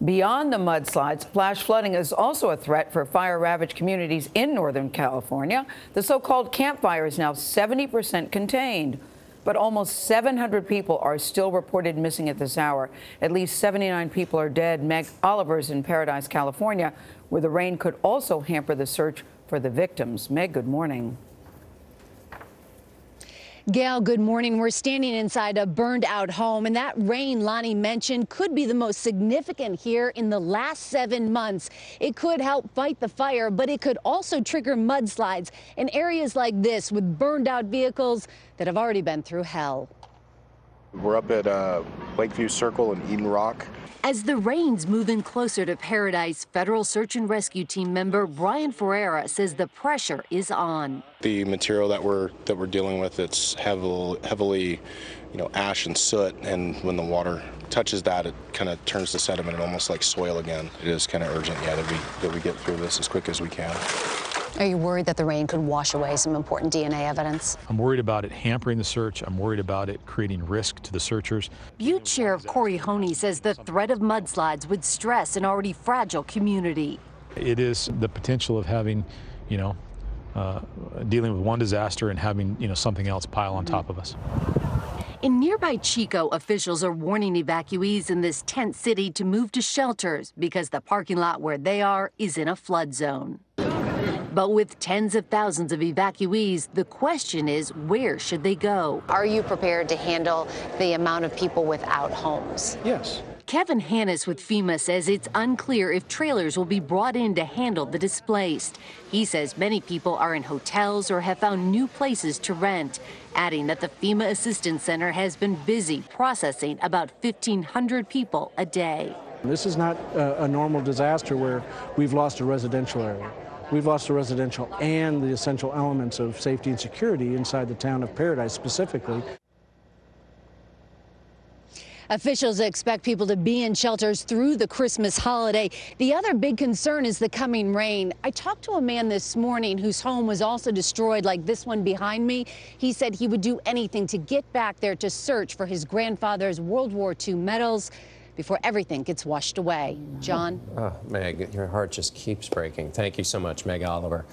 Beyond the mudslides, flash flooding is also a threat for fire-ravaged communities in Northern California. The so-called Camp Fire is now 70% contained, but almost 700 people are still reported missing at this hour. At least 79 people are dead. Meg Oliver is in Paradise, California, where the rain could also hamper the search for the victims. Meg, good morning. Gayle, good morning. We're standing inside a burned out home, and that rain Lonnie mentioned could be the most significant here in the last 7 months. It could help fight the fire, but it could also trigger mudslides in areas like this with burned out vehicles that have already been through hell. We're up at Lakeview Circle in Eden Rock. As the rains move in closer to Paradise, federal search and rescue team member Brian Ferreira says the pressure is on. The material that we're dealing with, it's heavily, ash and soot, and when the water touches that, it kind of turns to sediment, almost like soil again. It is kind of urgent, yeah, that we get through this as quick as we can. Are you worried that the rain could wash away some important DNA evidence? I'm worried about it hampering the search. I'm worried about it creating risk to the searchers. Butte Sheriff Corey Honey says the threat of mudslides would stress an already fragile community. It is the potential of having, dealing with one disaster and having, something else pile on top of us. In nearby Chico, officials are warning evacuees in this tent city to move to shelters because the parking lot where they are is in a flood zone. But with tens of thousands of evacuees, the question is, where should they go? Are you prepared to handle the amount of people without homes? Yes. Kevin Hannes with FEMA says it's unclear if trailers will be brought in to handle the displaced. He says many people are in hotels or have found new places to rent, adding that the FEMA Assistance Center has been busy processing about 1,500 people a day. This is not a normal disaster where we've lost a residential area. We've lost the residential and the essential elements of safety and security inside the town of Paradise specifically. Officials expect people to be in shelters through the Christmas holiday. The other big concern is the coming rain. I talked to a man this morning whose home was also destroyed like this one behind me. He said he would do anything to get back there to search for his grandfather's World War II medals before everything gets washed away. John? Meg, your heart just keeps breaking. Thank you so much, Meg Oliver.